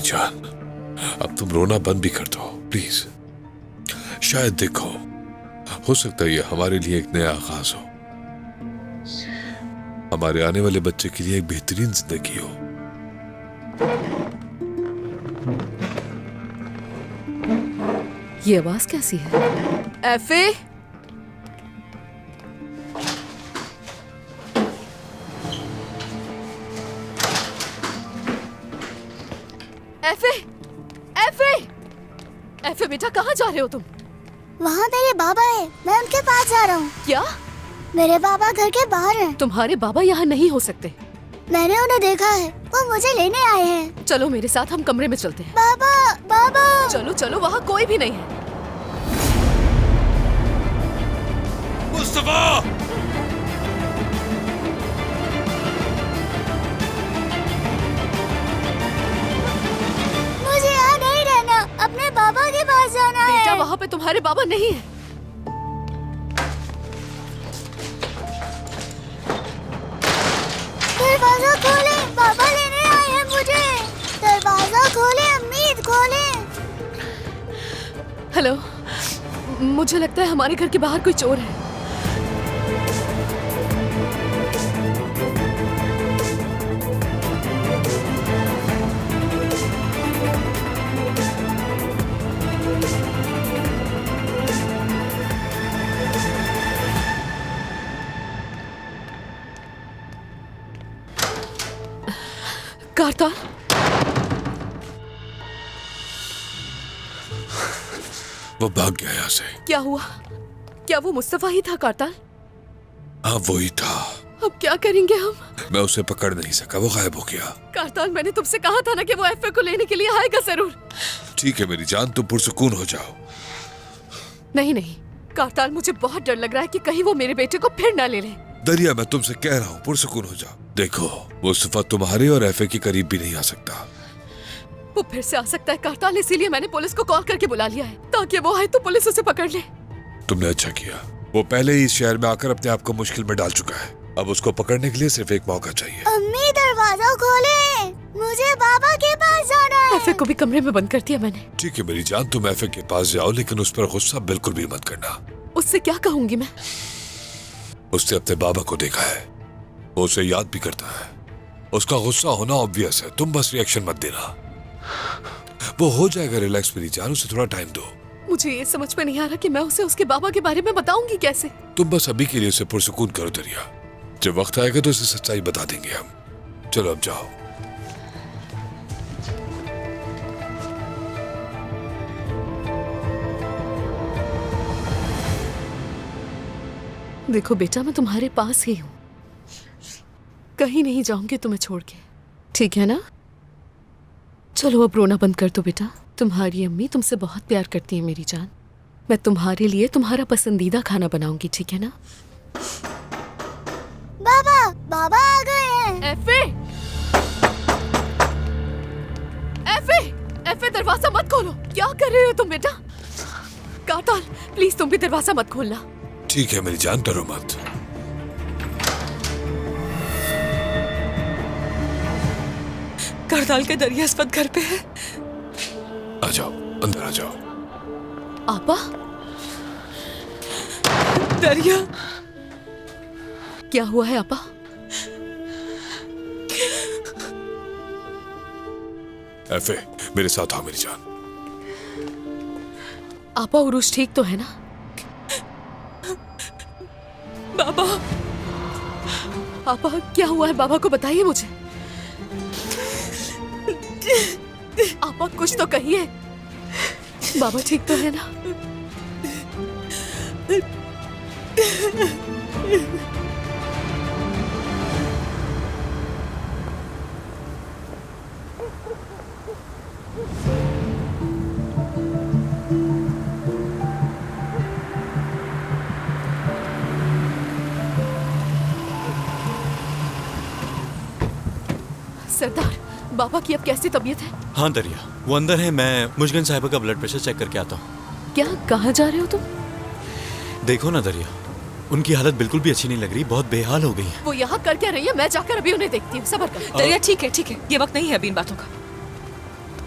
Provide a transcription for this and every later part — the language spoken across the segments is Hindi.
जान, अब तुम रोना बंद भी कर दो प्लीज। शायद देखो, हो सकता है ये हमारे लिए एक नया आगाज हो, हमारे आने वाले बच्चे के लिए एक बेहतरीन जिंदगी हो। ये आवाज कैसी है? एफे, एफे, एफे, एफे बेटा कहाँ जा रहे हो तुम? वहाँ मेरे बाबा है, मैं उनके पास जा रहा हूँ। क्या? मेरे बाबा घर के बाहर हैं। तुम्हारे बाबा यहाँ नहीं हो सकते। मैंने उन्हें देखा है, वो मुझे लेने आए हैं। चलो मेरे साथ, हम कमरे में चलते हैं। बाबा, बाबा। चलो चलो, वहाँ कोई भी नहीं है। मुस्तफा! मुझे यहाँ नहीं रहना, अपने बाबा के पास जाना है। बेटा वहाँ पे तुम्हारे बाबा नहीं है। दरवाजा खोले, बाबा लेने आए हैं मुझे। दरवाजा खोले, अम्मीद खोले। हेलो, मुझे लगता है हमारे घर के बाहर कोई चोर है। कारताल, वो भाग गया यहाँ से। क्या हुआ? क्या वो मुस्तफा ही था कारताल? हाँ वही था। अब क्या करेंगे हम? मैं उसे पकड़ नहीं सका, वो गायब हो गया। कारताल, मैंने तुमसे कहा था ना कि वो एफए को लेने के लिए आएगा जरूर। ठीक है मेरी जान, तुम पुरसुकून हो जाओ। नहीं नहीं कारताल, मुझे बहुत डर लग रहा है कि कहीं वो मेरे बेटे को फिर ना ले ले। दरिया, मैं तुमसे कह रहा हूँ पुरसुकून हो जाओ। देखो, मुस्तफा तुम्हारे और एफए के करीब भी नहीं आ सकता। वो फिर से आ सकता है कारताल, इसीलिए मैंने पुलिस को कॉल करके बुला लिया है, ताकि वो आए तो पुलिस उसे पकड़ ले। तुमने अच्छा किया। वो पहले ही इस शहर में आकर अपने आप को मुश्किल में डाल चुका है। अब उसको पकड़ने के लिए सिर्फ एक मौका चाहिए। अम्मी दरवाजा खोले, मुझे बाबा के पास जाना है। एफए को भी कमरे में बंद कर दिया मैंने। ठीक है मेरी जान, तुम एफए के पास जाओ, लेकिन उस पर गुस्सा बिल्कुल भी मत करना। उससे क्या कहूंगी मैं? उसने अपने बाबा को देखा है, वो उसे याद भी करता है। उसका गुस्सा होना ऑब्वियस है, तुम बस रिएक्शन मत देना। वो हो जाएगा रिलैक्स मेरी जान, उसे थोड़ा टाइम दो। मुझे ये समझ में नहीं आ रहा कि मैं उसे उसके बाबा के बारे में बताऊंगी कैसे। तुम बस अभी के लिए उसे पुरसुकून करो दरिया, जब वक्त आएगा तो उसे सच्चाई बता देंगे हम। चलो अब जाओ। देखो बेटा, मैं तुम्हारे पास ही हूँ, कहीं नहीं जाऊंगी तुम्हें छोड़ के, ठीक है ना? चलो अब रोना बंद कर दो बेटा। तुम्हारी अम्मी तुमसे बहुत प्यार करती है मेरी जान। मैं तुम्हारे लिए तुम्हारा पसंदीदा खाना बनाऊंगी, ठीक है ना? बाबा, बाबा आ गए हैं। एफे, एफे, एफे दरवाजा मत खोलो। क्या कर रहे हो तुम बेटा? कारताल, प्लीज तुम भी दरवाजा मत खोलना। ठीक है मेरी जान, डरो मत। कारताल के दरिया अस्पत घर पे है। आ जाओ, अंदर आ जाओ। आपा, दरिया, क्या हुआ है आपा? एफे, मेरे साथ आओ मेरी जान। आपा, उरुश ठीक तो है ना? बाबा, आपा क्या हुआ है? बाबा को बताइए मुझे। आपा कुछ तो कहिए। बाबा ठीक तो है ना? सरदार, बाबा की अब कैसी तबीयत है? हाँ दरिया, वो अंदर है। मैं मुजगन साहिबा का ब्लड प्रेशर चेक करके आता हूँ। क्या? कहाँ जा रहे हो तुम? देखो ना दरिया, उनकी हालत बिल्कुल भी अच्छी नहीं लग रही, बहुत बेहाल हो गई है। वो यहाँ कर क्या रही है? मैं जाकर अभी उन्हें देखती हूँ। सब्र कर। दरिया ठीक है, ये वक्त नहीं है अभी इन बातों का।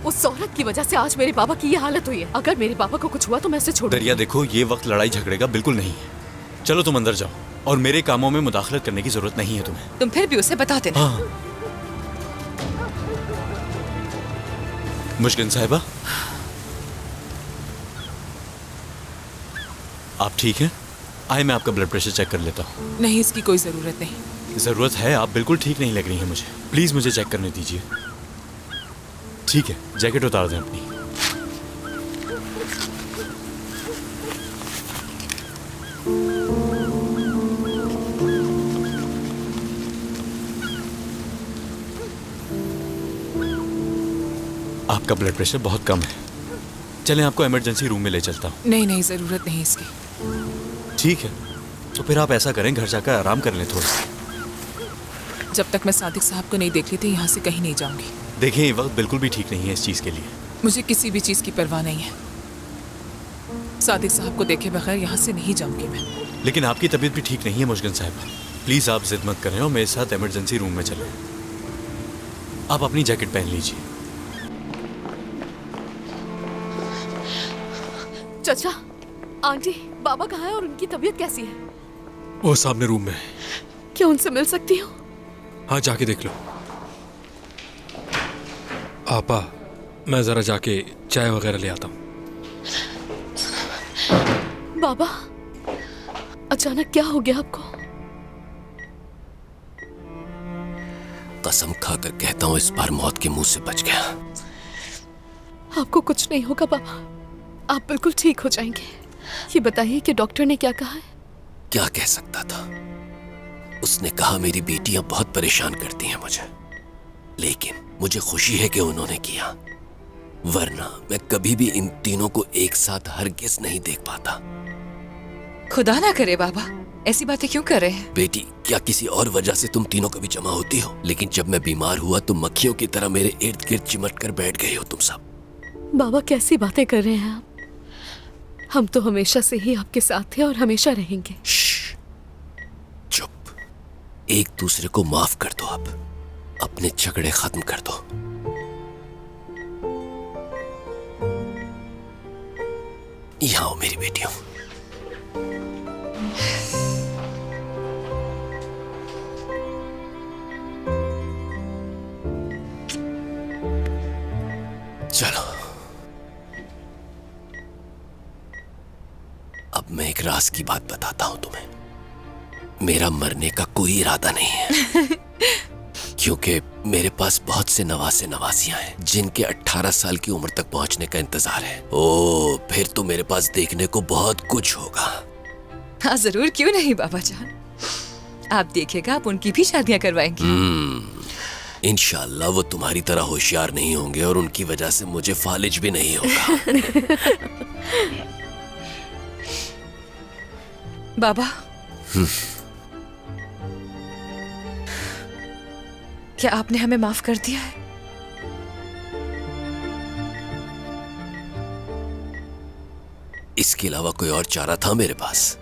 उस औरत की वजह से आज मेरे बाबा की ये हालत हुई है। अगर मेरे बाबा को कुछ हुआ तो मैं उसे छोड़ दरिया देखो, ये वक्त लड़ाई झगड़े का बिल्कुल नहीं है। चलो तुम अंदर जाओ, और मेरे कामों में मुदाखलत करने की जरूरत नहीं है तुम्हें। तुम फिर भी उसे बता देना। हाँ। मुश्किन साहिबा, आप ठीक हैं? आए मैं आपका ब्लड प्रेशर चेक कर लेता हूँ। नहीं, इसकी कोई जरूरत नहीं। जरूरत है, आप बिल्कुल ठीक नहीं लग रही हैं मुझे। प्लीज मुझे चेक करने दीजिए। ठीक है, जैकेट उतार दें अपनी। आपका ब्लड प्रेशर बहुत कम है। चलें, आपको इमरजेंसी रूम में ले चलता हूँ। नहीं नहीं, जरूरत नहीं इसकी। ठीक है, तो फिर आप ऐसा करें, घर जाकर आराम कर लें थोड़ा। जब तक मैं सादिक साहब को नहीं देख लेती यहाँ से कहीं नहीं जाऊंगी। देखिए, ये वक्त बिल्कुल भी ठीक नहीं है इस चीज़ के लिए। मुझे किसी भी चीज की परवाह नहीं है। सादिक साहब को देखे बगैर यहाँ से नहीं जाऊंगी मैं। लेकिन आपकी तबीयत भी ठीक नहीं है मुश्किन साहिबा। प्लीज़ आप जिद मत करें और मेरे साथ इमरजेंसी रूम में चलें। आप अपनी जैकेट पहन लीजिए। चाचा, आंटी, बाबा कहाँ है और उनकी तबीयत कैसी है? वो सामने रूम में है। क्या उनसे मिल सकती हूँ? हाँ, जाके देख लो। आपा, मैं जरा जाके चाय वगैरह ले आता हूँ। बाबा, अचानक क्या हो गया आपको? कसम खाकर कहता हूँ इस बार मौत के मुंह से बच गया। आपको कुछ नहीं होगा बाबा, आप बिल्कुल ठीक हो जाएंगे। ये बताइए कि डॉक्टर ने क्या कहा है? क्या कह सकता था? उसने कहा मेरी बेटियां बहुत परेशान करती हैं मुझे, लेकिन मुझे खुशी है कि उन्होंने किया, वरना मैं कभी भी इन तीनों को एक साथ हरगिज नहीं देख पाता। खुदा ना करे बाबा, ऐसी बातें क्यों कर रहे हैं? बेटी, क्या किसी और वजह से तुम तीनों कभी जमा होती हो? लेकिन जब मैं बीमार हुआ तो मक्खियों की तरह मेरे इर्द गिर्द चिमट कर बैठ गए हो तुम सब। बाबा, कैसी बातें कर रहे हैं आप? हम तो हमेशा से ही आपके साथ थे और हमेशा रहेंगे। चुप। एक दूसरे को माफ कर दो। अब अपने झगड़े खत्म कर दो। यहाँ आओ मेरी बेटियों। चलो, अब मैं एक राज की बात बताता हूं तुम्हें। मेरा मरने का कोई इरादा नहीं है क्योंकि मेरे पास बहुत से नवासे नवासियां हैं जिनके 18 साल की उम्र तक पहुंचने का इंतजार है। ओ, फिर तो मेरे पास देखने को बहुत कुछ होगा। हाँ जरूर, क्यों नहीं बाबा जान। आप देखिएगा, आप उनकी भी शादियां करवाएंगे। इंशाल्लाह वो तुम्हारी तरह होशियार नहीं होंगे और उनकी वजह से मुझे फालिज भी नहीं होगा। बाबा, क्या आपने हमें माफ कर दिया है? इसके अलावा कोई और चारा था मेरे पास?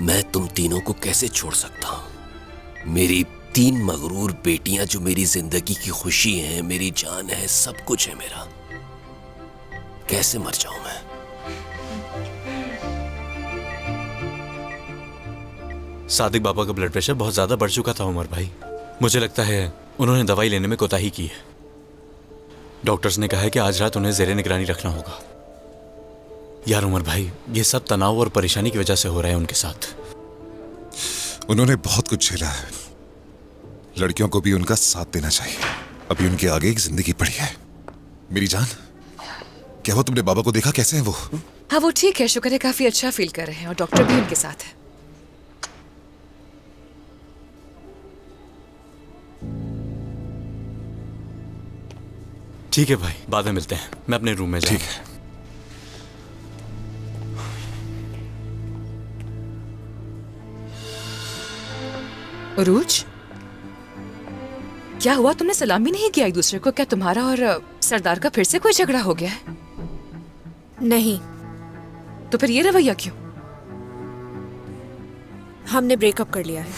मैं तुम तीनों को कैसे छोड़ सकता हूं? मेरी 3 मगरूर बेटियां जो मेरी जिंदगी की खुशी हैं, मेरी जान है, सब कुछ है मेरा। कैसे मर जाऊं मैं? सादिक बाबा का ब्लड प्रेशर बहुत ज्यादा बढ़ चुका था उमर भाई। मुझे लगता है उन्होंने दवाई लेने में कोताही की है। डॉक्टर्स ने कहा है कि आज रात उन्हें ज़ेरे निगरानी रखना होगा। यार उमर भाई, ये सब तनाव और परेशानी की वजह से हो रहा है उनके साथ। उन्होंने बहुत कुछ झेला है। लड़कियों को भी उनका साथ देना चाहिए। अभी उनके आगे एक जिंदगी पड़ी है। मेरी जान, क्या वो तुमने बाबा को देखा? कैसे हैं वो? हाँ वो ठीक है, शुक्र है, काफी अच्छा फील कर रहे हैं और डॉक्टर भी उनके साथ है। ठीक है भाई, बाद में मिलते हैं। मैं अपने रूम में जाऊँ। ठीक है। उरूज, क्या हुआ? तुमने सलाम भी नहीं किया एक दूसरे को? क्या तुम्हारा और सरदार का फिर से कोई झगड़ा हो गया है? नहीं। तो फिर ये रवैया क्यों? हमने ब्रेकअप कर लिया है।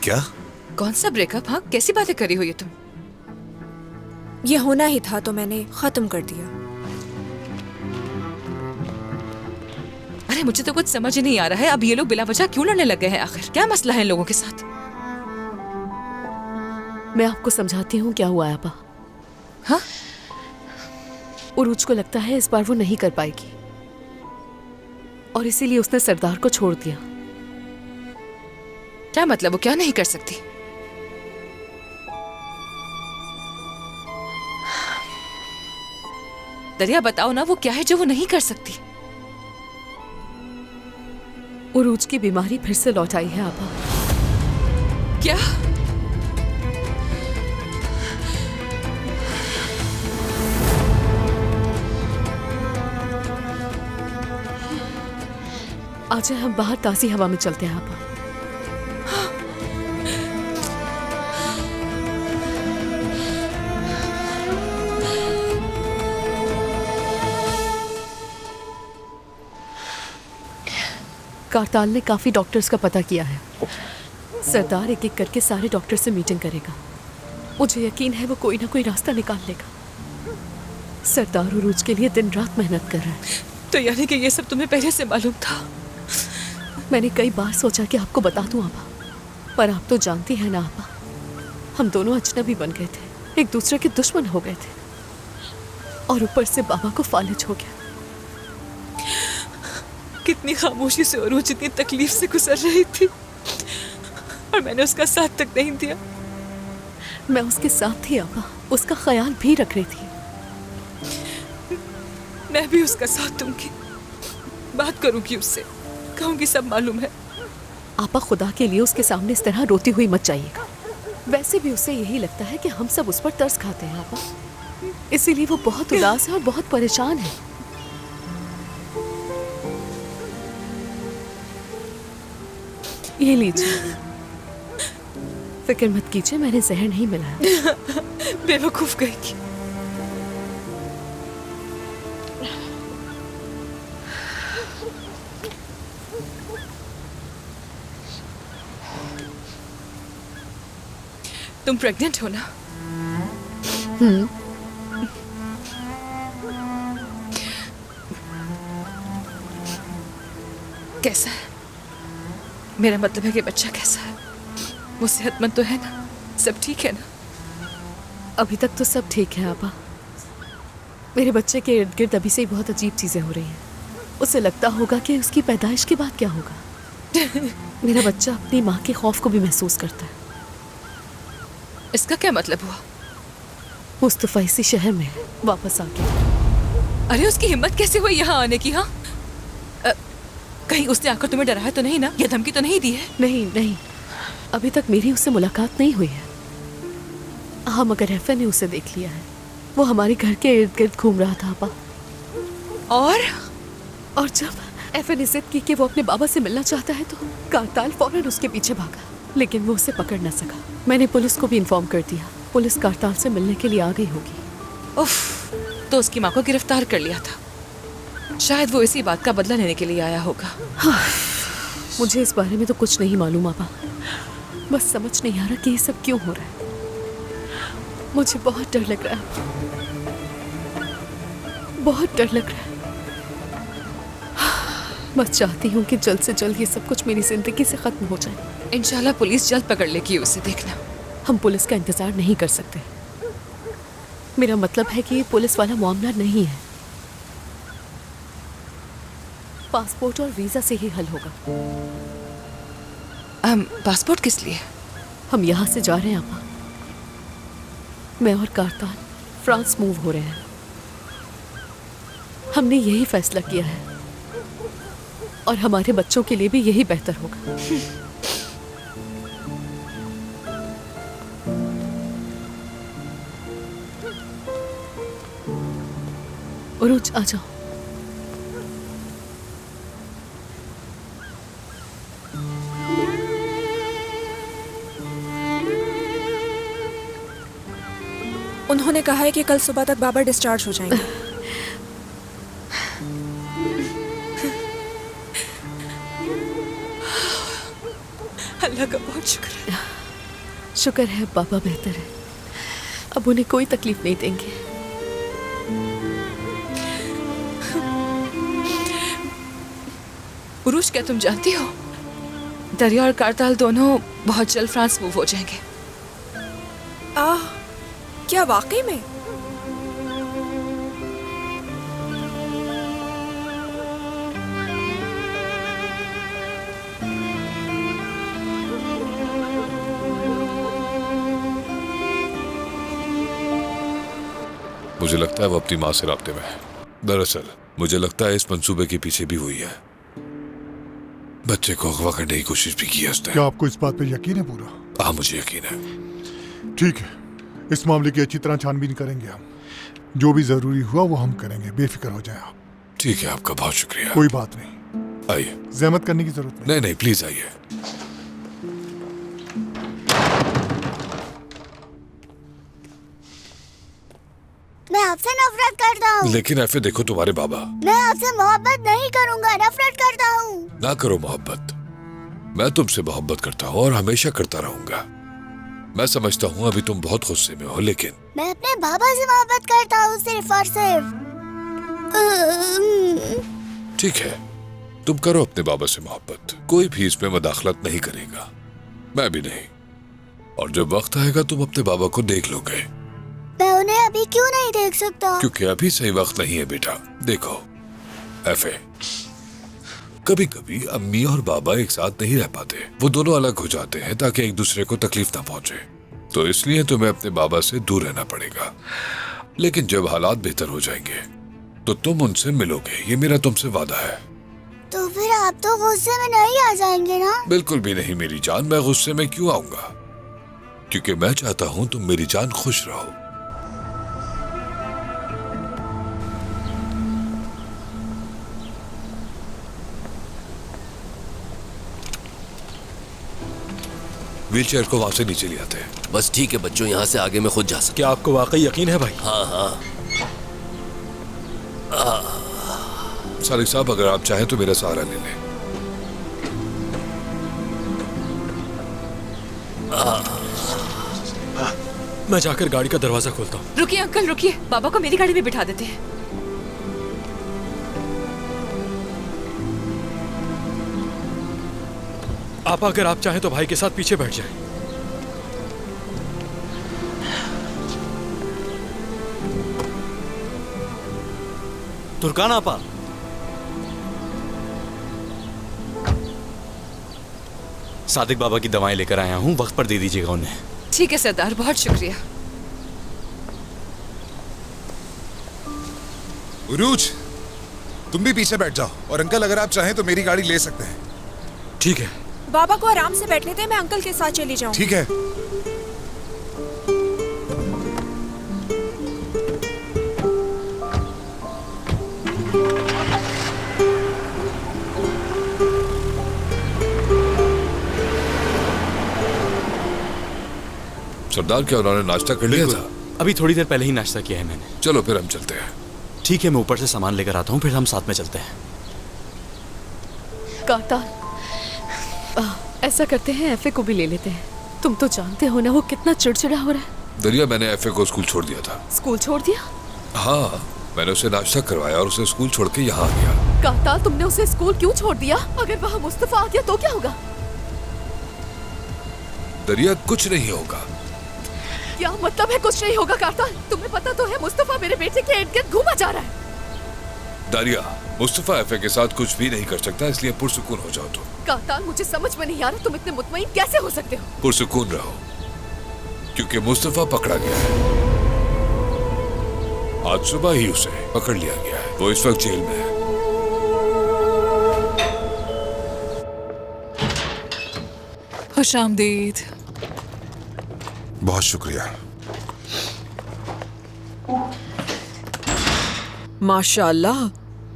क्या? कौन सा ब्रेकअप? हाँ, कैसी बातें करी हुई है तुम? ये होना ही था तो मैंने खत्म कर दिया। अरे मुझे तो कुछ समझ ही नहीं आ रहा है, अब ये लोग बिला वजह क्यों लड़ने लग गए हैं? आखिर क्या मसला है इन लोगों के साथ? मैं आपको समझाती हूँ क्या हुआ है आपा। हाँ? उरूज को लगता है इस बार वो नहीं कर पाएगी और इसीलिए उसने सरदार को छोड़ दिया। क्या मतलब, वो क्या नहीं कर सकती? दरिया बताओ ना, वो क्या है जो वो नहीं कर सकती? उरूज की बीमारी फिर से लौट आई है आपा। क्या? आज हम बाहर ताजी हवा में चलते हैं आपा। कारताल ने काफी डॉक्टर्स का पता किया है। सरदार एक एक करके सारे डॉक्टर से मीटिंग करेगा। मुझे यकीन है वो कोई ना कोई रास्ता निकाल लेगा। सरदार उरूज के लिए दिन रात मेहनत कर रहा है। तो यानी कि ये सब तुम्हें पहले से मालूम था? मैंने कई बार सोचा कि आपको बता दूं आपा, पर आप तो जानती हैं ना आपा, हम दोनों अजनबी बन गए थे, एक दूसरे के दुश्मन हो गए थे और ऊपर से बाबा को फालिज हो गया। कितनी खामोशी से और वो जितनी तकलीफ से गुजर रही थी और मैंने उसका साथ तक नहीं दिया। मैं उसके साथ थी आपा, उसका ख्याल भी रख रही थी। मैं भी उसका साथ दूंगी, बात करूंगी उससे, कहूंगी सब मालूम है। आपा खुदा के लिए उसके सामने इस तरह रोती हुई मत जाइएगा। वैसे भी उसे यही लगता है कि हम सब उस पर तरस खाते हैं आपा, इसीलिए वो बहुत उदास है और बहुत परेशान है। ये लीजिए, फिक्र मत कीजिए, मैंने जहर नहीं मिलाया। बेवकूफ कहेगी। तुम प्रेग्नेंट हो ना? कैसा है? मेरा मतलब है कि बच्चा कैसा है? वो सेहतमंद तो है ना? सब ठीक है ना? अभी तक तो सब ठीक है आपा। मेरे बच्चे के इर्द गिर्द अभी से ही बहुत अजीब चीजें हो रही हैं। उसे लगता होगा कि उसकी पैदाइश के बाद क्या होगा। मेरा बच्चा अपनी माँ के खौफ को भी महसूस करता है। इसका क्या मतलब हुआ? मुस्तफा इसी शहर में वापस आ गया। अरे उसकी हिम्मत कैसे हुई यहाँ आने की? हाँ, कहीं उसने आकर तुम्हें डराया तो नहीं ना? या धमकी तो नहीं दी है? नहीं नहीं, अभी तक मेरी उससे मुलाकात नहीं हुई है। हाँ, मगर एफए ने उसे देख लिया है। वो हमारे घर के इर्द गिर्द घूम रहा था आपा। और जब एफए ने जिद की कि वो अपने बाबा से मिलना चाहता है तो कारताल फौरन उसके पीछे भागा, लेकिन वो उसे पकड़ न सका। मैंने पुलिस को भी इन्फॉर्म कर दिया। पुलिस कारताल से मिलने के लिए आ गई होगी। उफ, तो उसकी माँ को गिरफ्तार कर लिया था। शायद वो इसी बात का बदला लेने के लिए आया होगा। हाँ, मुझे इस बारे में तो कुछ नहीं मालूम आपा। बस समझ नहीं आ रहा कि ये सब क्यों हो रहा है। मुझे बहुत डर लग रहा है, बहुत डर लग रहा है। बस चाहती हूँ कि जल्द से जल्द ये सब कुछ मेरी जिंदगी से खत्म हो जाए। इंशाल्लाह पुलिस जल्द पकड़ लेगी उसे, देखना। हम पुलिस का इंतजार नहीं कर सकते। मेरा मतलब है कि ये पुलिस वाला मामला नहीं है। पासपोर्ट और वीजा से ही हल होगा। पासपोर्ट किस लिए? हम यहाँ से जा रहे हैं आपा। मैं और कारताल फ्रांस मूव हो रहे हैं। हमने यही फैसला किया है और हमारे बच्चों के लिए भी यही बेहतर होगा। उरूज, आ जाओ। उन्होंने कहा है कि कल सुबह तक बाबा डिस्चार्ज हो जाएंगे। अल्लाह का बहुत शुक्र है। शुक्र है बाबा बेहतर है। अब उन्हें कोई तकलीफ नहीं देंगे। उरुष, क्या तुम जानती हो दरिया और कारताल दोनों बहुत जल्द फ्रांस मूव हो जाएंगे। क्या वाकई में? मुझे लगता है वो अपनी माँ से राब्ते में है। दरअसल मुझे लगता है इस मंसूबे के पीछे भी हुई है। बच्चे को अगवा करने की कोशिश भी की है उसने। क्या आपको इस बात पे यकीन है पूरा? हाँ, मुझे यकीन है। ठीक है, इस मामले की अच्छी तरह छानबीन करेंगे हम। जो भी जरूरी हुआ वो हम करेंगे, बेफिक्र हो जाए आप। ठीक है, आपका बहुत शुक्रिया। कोई बात नहीं, आइए। जहमत करने की जरूरत नहीं। नहीं, प्लीज आइए। मैं आपसे नफरत करता हूँ। लेकिन ऐसे देखो तुम्हारे बाबा। मैं आपसे मोहब्बत नहीं करूँगा, नफरत करता हूँ। ना करो मोहब्बत। मैं तुमसे मोहब्बत करता हूँ और हमेशा करता रहूंगा। मैं समझता हूँ अभी तुम बहुत गुस्से में हो, लेकिन मैं अपने बाबा से मोहब्बत करता हूँ, सिर्फ और सिर्फ। ठीक है, तुम करो अपने बाबा से मोहब्बत। कोई भी इसमें मदाखलत नहीं करेगा, मैं भी नहीं। और जब वक्त आएगा तुम अपने बाबा को देख लोगे। मैं उन्हें अभी क्यों नहीं देख सकता? क्योंकि अभी सही वक्त नहीं है बेटा। देखो एफे, कभी कभी अम्मी और बाबा एक साथ नहीं रह पाते। वो दोनों अलग हो जाते हैं ताकि एक दूसरे को तकलीफ ना पहुंचे। तो इसलिए तुम्हें अपने बाबा से दूर रहना पड़ेगा। लेकिन जब हालात बेहतर हो जाएंगे तो तुम उनसे मिलोगे, ये मेरा तुमसे वादा है। तो फिर आप तो गुस्से में नहीं आ जाएंगे ना? बिल्कुल भी नहीं मेरी जान, मैं गुस्से में क्यों आऊंगा? क्योंकि मैं चाहता हूं तुम मेरी जान खुश रहो। व्हीलचेयर को वहां से नीचे ले आते हैं। बस ठीक है बच्चों, यहाँ से आगे मैं खुद जा सकता। क्या आपको वाकई यकीन है भाई? हाँ हाँ। सालिक साहब, अगर आप चाहें तो मेरा सहारा ले लें। मैं जाकर गाड़ी का दरवाजा खोलता हूँ। रुकिए अंकल, रुकिए। बाबा को मेरी गाड़ी में बिठा देते हैं। आप अगर आप चाहें तो भाई के साथ पीछे बैठ जाएं। तुर्कान आपा, सादिक बाबा की दवाएं लेकर आया हूँ, वक्त पर दे दीजिएगा उन्हें। ठीक है सरदार, बहुत शुक्रिया। उरूज, तुम भी पीछे बैठ जाओ। और अंकल, अगर आप चाहें तो मेरी गाड़ी ले सकते हैं। ठीक है। बाबा को आराम से बैठने दे, मैं अंकल के साथ चली जाऊं। ठीक है। सरदार, क्या उन्होंने नाश्ता कर लिया था? अभी थोड़ी देर पहले ही नाश्ता किया है मैंने। चलो फिर हम चलते हैं। ठीक है, मैं ऊपर से सामान लेकर आता हूँ, फिर हम साथ में चलते हैं। कारताल, ऐसा करते हैं, एफए को भी ले लेते हैं। तुम तो जानते हो ना वो कितना चिड़चिड़ा हो रहा है। दरिया, मैंने एफए को स्कूल छोड़ दिया था। स्कूल छोड़ दिया? हाँ, मैंने उसे नाश्ता करवाया और उसे स्कूल छोड़ के यहाँ आ गया। कारताल, तुमने उसे स्कूल क्यों छोड़ दिया? अगर वहाँ मुस्तफा आ गया तो क्या होगा? दरिया, कुछ नहीं होगा। क्या मतलब है कुछ नहीं होगा? कारताल, तुम्हें पता तो है मुस्तफा मेरे बेटे के इर्द गिर्द घूमा जा रहा है। दरिया, मुस्तफा एफए के साथ कुछ भी नहीं कर सकता, इसलिए पुरसुकून हो जाओ तुम। कारताल, मुझे समझ में नहीं आ रहा तुम इतने मुतमईन कैसे हो सकते हो? पुरसुकून रहो, क्योंकि मुस्तफा पकड़ा गया है। आज सुबह ही उसे पकड़ लिया गया है। वो इस वक्त जेल में है। खुशामदीद। बहुत शुक्रिया। माशाल्लाह,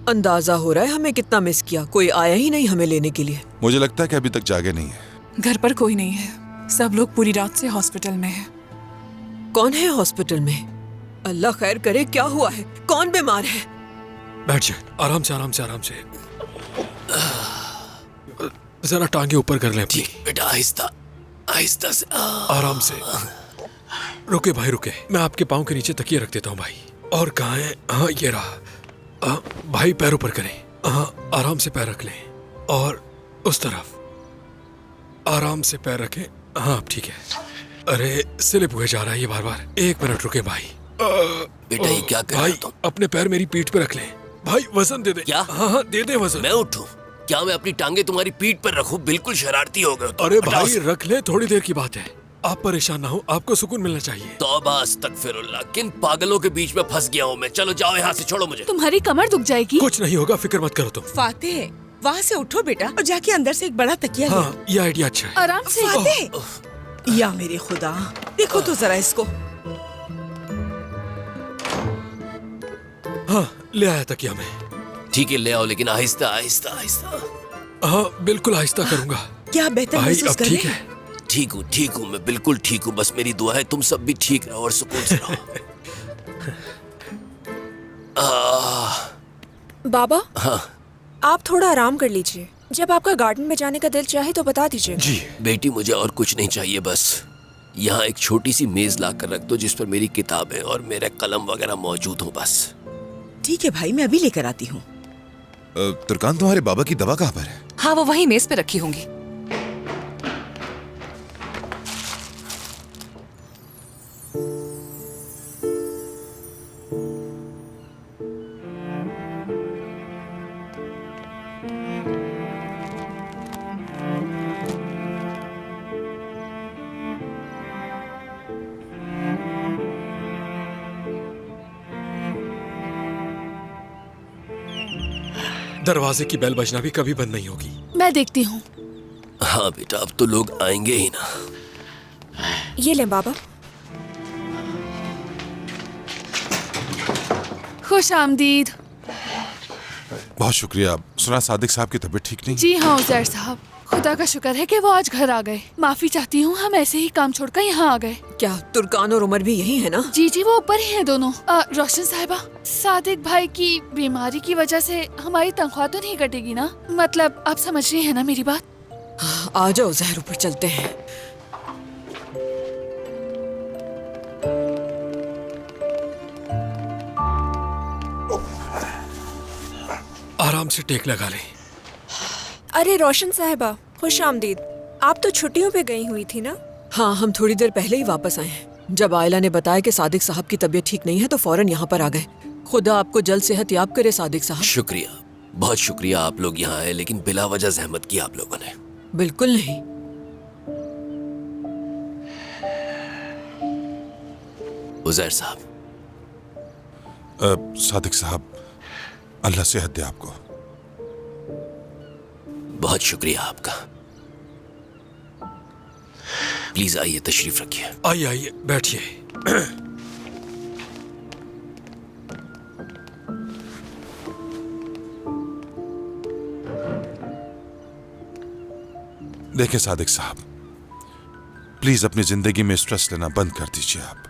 अंदाजा हो रहा है हमें कितना मिस किया। कोई आया ही नहीं हमें लेने के लिए। मुझे लगता है कि अभी तक जागे नहीं है। घर पर कोई नहीं है, सब लोग पूरी रात से हॉस्पिटल में हैं। कौन है हॉस्पिटल में? अल्लाह खैर करे, क्या हुआ है? कौन बीमार है? बैठ जाए, आराम से आराम से आराम से। जरा टांगे ऊपर कर लें अपनी। बेटा, आहिस्ता आहिस्ता से। आराम से। रुके भाई रुके, मैं आपके पाँव के नीचे तकिया रख देता हूँ भाई। और कहाँ है? हाँ ये रहा। भाई पैरों पर करें। हाँ आराम से पैर रख लें और उस तरफ आराम से पैर रखें। हाँ अब ठीक है। अरे स्लिप हुए जा रहा है ये बार बार। 1 मिनट रुके भाई। बेटा ये क्या कर रहा भाई है तुम? अपने पैर मेरी पीठ पे रख ले। भाई वजन दे दे। क्या? हाँ दे दे वजन। मैं उठूं? क्या मैं अपनी टांगे तुम्हारी पीठ पर रखूं? बिल्कुल शरारती हो गए तुम। अरे हटाओ भाई रख ले, थोड़ी देर की बात है। आप परेशान ना हो, आपको सुकून मिलना चाहिए। तौबा अस्तगफिरुल्लाह, किन पागलों के बीच में फंस गया हूँ मैं। चलो जाओ यहाँ से, छोड़ो मुझे। तुम्हारी कमर दुख जाएगी। कुछ नहीं होगा, फिक्र मत करो तुम। फातेह, वहाँ से उठो बेटा और जाके अंदर से एक बड़ा तकिया ले। हाँ ये आइडिया अच्छा है। आराम से। फातेह, या मेरे खुदा, देखो तो जरा इसको। हाँ ले आया तकिया मैं। ठीक है ले आओ, लेकिन आहिस्ता आहिस्ता आहिस्ता। हाँ बिल्कुल आहिस्ता करूंगा। क्या बेहतर भाई महसूस अब कर ठीक रहे है। हैं? ठीक हूँ, मैं बिल्कुल ठीक हूँ। बस मेरी दुआ है तुम सब भी ठीक रहो और सुकून से रहो। बाबा, हाँ आप थोड़ा आराम कर लीजिए। जब आपका गार्डन में जाने का दिल चाहे तो बता दीजिए। जी बेटी, मुझे और कुछ नहीं चाहिए। बस यहाँ एक छोटी सी मेज ला कर रख दो जिस पर मेरी किताबें और मेरे कलम वगैरह मौजूद हो बस। ठीक है भाई, मैं अभी लेकर आती हूँ। तुर्कान, तुम्हारे बाबा की दवा कहाँ पर है? हाँ वो वहीं मेज पे रखी होंगी। दरवाजे की बेल बजना भी कभी बंद नहीं होगी। मैं देखती हूँ। हाँ बेटा, अब तो लोग आएंगे ही ना। ये लें बाबा। खुश आमदीद। बहुत शुक्रिया। सुना सादिक साहब की तबीयत ठीक नहीं? जी हाँ उजैर साहब, खुदा का शुक्र है कि वो आज घर आ गए। माफी चाहती हूँ, हम ऐसे ही काम छोड़कर यहाँ आ गए। क्या तुर्कान और उमर भी यही है ना? जी जी वो ऊपर ही हैं दोनों। रोशन साहिबा, सादिक भाई की बीमारी की वजह से हमारी तनख्वाह तो नहीं कटेगी ना? मतलब आप समझ रही हैं ना मेरी बात? आ जाओ जहर, ऊपर चलते हैं। आराम से टेक लगा ले। अरे रोशन साहिबा, खुश आमदीद। आप तो छुट्टियों पे गई हुई थी ना? हाँ हम थोड़ी देर पहले ही वापस आए हैं। जब आयला ने बताया कि सादिक साहब की तबीयत ठीक नहीं है तो फौरन यहाँ पर आ गए। खुदा आपको जल्द सेहत याब करे सादिक साहब। शुक्रिया, बहुत शुक्रिया आप लोग यहाँ आए, लेकिन बिला वजह जहमत की आप लोगों ने। बिल्कुल नहीं। उजैर साहब। सादिक साहब, अल्लाह सेहत दे आपको। बहुत शुक्रिया आपका। प्लीज आइए, तशरीफ रखिए। आइए आइए बैठिए। देखें सादिक साहब, प्लीज अपनी जिंदगी में स्ट्रेस लेना बंद कर दीजिए आप।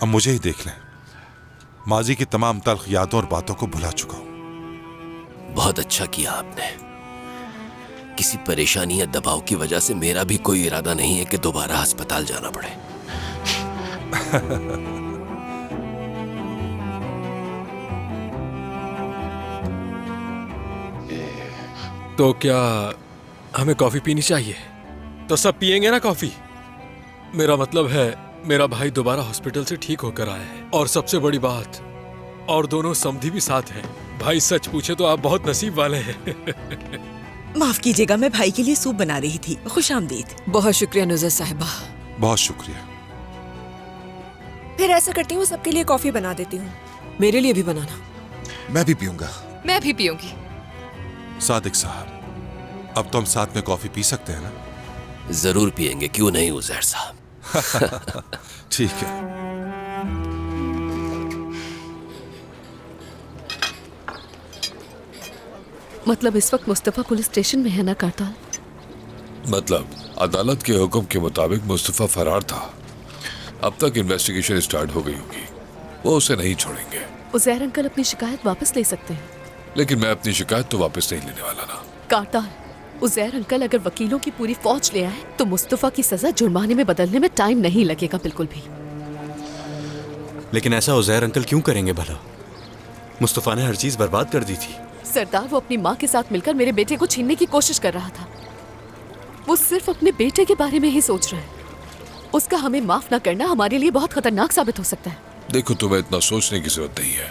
अब मुझे ही देख लें, माजी की तमाम तल्ख यादों और बातों को भुला चुका हूं। बहुत अच्छा किया आपने। किसी परेशानी या दबाव की वजह से मेरा भी कोई इरादा नहीं है कि दोबारा अस्पताल जाना पड़े। तो क्या हमें कॉफी पीनी चाहिए? तो सब पियेंगे ना कॉफी? मेरा मतलब है मेरा भाई दोबारा हॉस्पिटल से ठीक होकर आया है, और सबसे बड़ी बात, और दोनों समधी भी साथ हैं। भाई सच पूछे तो आप बहुत नसीब वाले हैं। माफ कीजिएगा, मैं भाई के लिए सूप बना रही थी। खुश आमदीद। बहुत शुक्रिया नुज़र साहिबा। बहुत शुक्रिया। फिर ऐसा करती हूँ, सबके लिए कॉफी बना देती हूँ। मेरे लिए भी बनाना। मैं भी पीऊंगा। मैं भी पीऊंगी। सादिक साहब, अब तो हम साथ में कॉफी पी सकते हैं ना? जरूर पिएंगे, क्यों नहीं उजैर साहब। ठीक है। मतलब इस वक्त मुस्तफा पुलिस स्टेशन में है ना करताल? मतलब अदालत के हुक्म के मुताबिक मुस्तफा फरार था। अब तक इन्वेस्टिगेशन स्टार्ट हो गई होगी, वो उसे नहीं छोड़ेंगे। उजैर अंकल अपनी शिकायत वापस ले सकते हैं। लेकिन मैं अपनी शिकायत तो वापस नहीं लेने वाला ना। करताल, उजैर अंकल अगर वकीलों की पूरी फौज ले आए तो मुस्तफा की सजा जुर्माने में बदलने में टाइम नहीं लगेगा बिल्कुल भी। लेकिन ऐसा उजैर अंकल क्यों करेंगे भला? मुस्तफा ने हर चीज बर्बाद कर दी थी। सरदार, वो अपनी माँ के साथ मिलकर मेरे बेटे को छीनने की कोशिश कर रहा था। वो सिर्फ अपने बेटे के बारे में ही सोच रहा है। उसका हमें माफ ना करना हमारे लिए बहुत खतरनाक साबित हो सकता है। देखो, तुम्हें इतना सोचने की जरूरत नहीं है।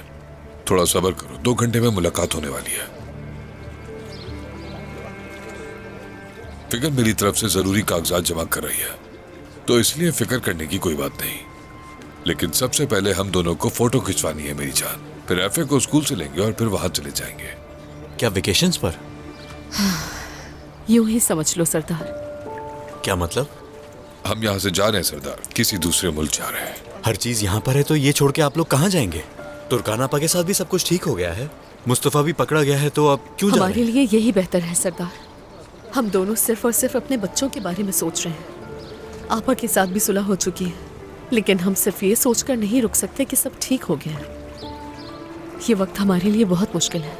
थोड़ा सब्र करो, 2 घंटे में मुलाकात होने वाली है। फिकर मेरी तरफ से जरूरी कागजात जमा कर रही है, तो इसलिए फिक्र करने की कोई बात नहीं। लेकिन सबसे पहले हम दोनों को फोटो खिंचवानी है मेरी जान। फिर एफए को स्कूल से लेंगे और फिर वहां चले जाएंगे। क्या वेकेशंस पर? यूं ही समझ लो सरदार। क्या मतलब? हम यहाँ से जा रहे हैं सरदार, किसी दूसरे मुल्क जा रहे हैं। हर चीज यहाँ पर है तो ये छोड़ के आप लोग कहाँ जाएंगे? तुर्काना आपा के साथ भी सब कुछ ठीक हो गया है, मुस्तफा भी पकड़ा गया है, तो अब क्यों जा रहे हैं? हमारे लिए यही बेहतर है सरदार। हम दोनों सिर्फ और सिर्फ अपने बच्चों के बारे में सोच रहे हैं। आपा के साथ भी सुलह हो चुकी है, लेकिन हम सिर्फ ये सोचकर नहीं रुक सकते कि सब ठीक हो गया है। ये वक्त हमारे लिए बहुत मुश्किल है।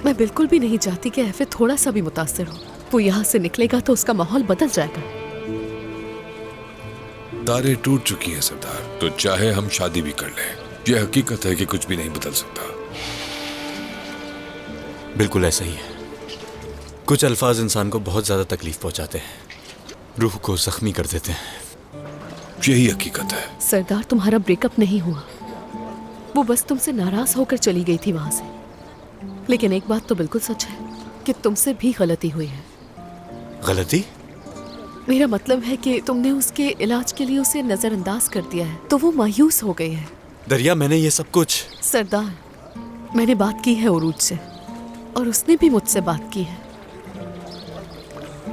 मैं बिल्कुल भी नहीं चाहती कि एफए थोड़ा सा भी मुतासिर हो। वो यहाँ से निकलेगा तो उसका माहौल बदल जाएगा। तारे टूट चुकी हैं सरदार, तो चाहे हम शादी भी कर लें, यह हकीकत है कि कुछ भी नहीं बदल सकता। बिल्कुल ऐसा ही है। कुछ अल्फाज इंसान को बहुत ज्यादा तकलीफ पहुंचाते हैं, रूह को जख्मी कर देते हैं। यही हकीकत है सरदार। तुम्हारा ब्रेकअप नहीं हुआ, वो बस तुमसे नाराज होकर चली गई थी वहां से। लेकिन एक बात तो बिल्कुल सच है कि तुमसे भी गलती हुई है। गलती? मेरा मतलब है कि तुमने उसके इलाज के लिए उसे नजरअंदाज कर दिया है, तो वो मायूस हो गई है। दरिया, मैंने ये सब कुछ... सरदार, मैंने बात की है उरूज से और उसने भी मुझसे बात की है।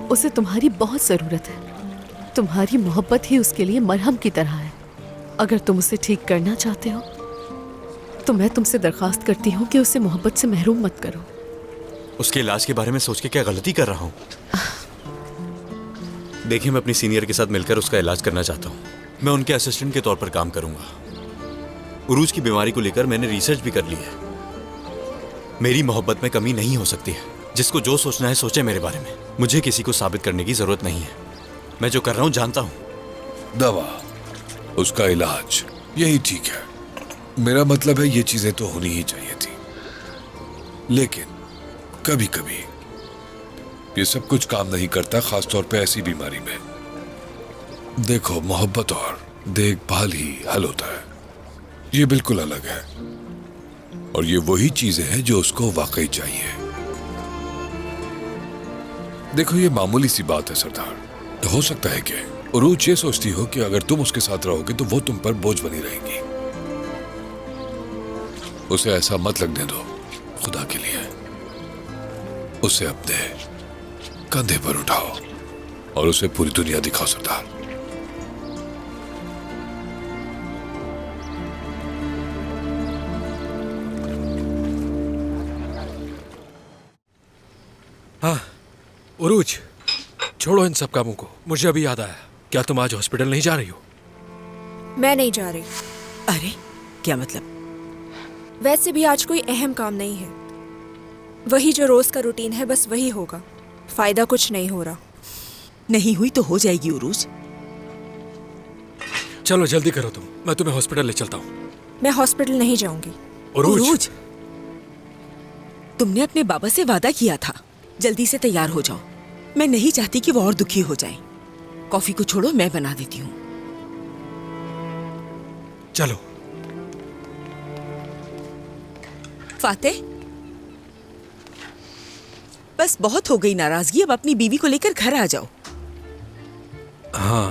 उसे तुम्हारी बहुत जरूरत है। तुम्हारी मोहब्बत ही उसके लिए मरहम की तरह है। अगर तुम उसे ठीक करना चाहते हो तो मैं तुमसे दरखास्त करती हूँ कि उसे मोहब्बत से महरूम मत करो। उसके इलाज के बारे में सोच के क्या गलती कर रहा हूँ? देखिए, मैं अपनी सीनियर के साथ मिलकर उसका इलाज करना चाहता हूँ। मैं उनके असिस्टेंट के तौर पर काम करूंगा। उरूज की बीमारी को लेकर मैंने रिसर्च भी कर ली है। मेरी मोहब्बत में कमी नहीं हो सकती है। जिसको जो सोचना है सोचे मेरे बारे में। मुझे किसी को साबित करने की जरूरत नहीं है। मैं जो कर रहा हूँ जानता हूँ। दवा, उसका इलाज, यही ठीक है। मेरा मतलब है ये चीजें तो होनी ही चाहिए थी, लेकिन कभी कभी ये सब कुछ काम नहीं करता, खासतौर पे ऐसी बीमारी में। देखो, मोहब्बत और देखभाल ही हल होता है। ये बिल्कुल अलग है और ये वही चीजें हैं जो उसको वाकई चाहिए। देखो, ये मामूली सी बात है सरदार। हो सकता है कि उरूज ये सोचती हो कि अगर तुम उसके साथ रहोगे तो वो तुम पर बोझ बनी रहेगी। उसे ऐसा मत लगने दो, खुदा के लिए। उसे अपने कंधे पर उठाओ और उसे पूरी दुनिया दिखाओ सरदार। हाँ उरूज, छोड़ो इन सब कामों को। मुझे अभी याद आया, क्या तुम आज हॉस्पिटल नहीं जा रही हो? मैं नहीं जा रही। अरे क्या मतलब? वैसे भी आज कोई अहम काम नहीं है। वही जो रोज का रूटीन है, बस वही होगा। फायदा कुछ नहीं हो रहा। नहीं हुई तो हो जाएगी उरूज। चलो जल्दी करो तुम, मैं तुम्हें हॉस्पिटल ले चलता हूँ। मैं हॉस्पिटल नहीं जाऊंगी। उरूज, तुमने अपने बाबा से वादा किया था। जल्दी से तैयार हो जाओ। मैं नहीं चाहती कि वो और दुखी हो जाए। कॉफी को छोड़ो, मैं बना देती हूँ। चलो। फातेह, बस बहुत हो गई नाराजगी। अब अपनी बीवी को लेकर घर आ जाओ। हाँ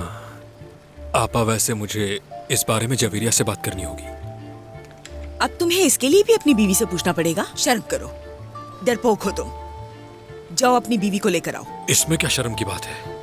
आपा, वैसे मुझे इस बारे में जवेरिया से बात करनी होगी। अब तुम्हें इसके लिए भी अपनी बीवी से पूछना पड़ेगा? शर्म करो, डरपोक हो तुम। जाओ अपनी बीवी को लेकर आओ। इसमें क्या शर्म की बात है?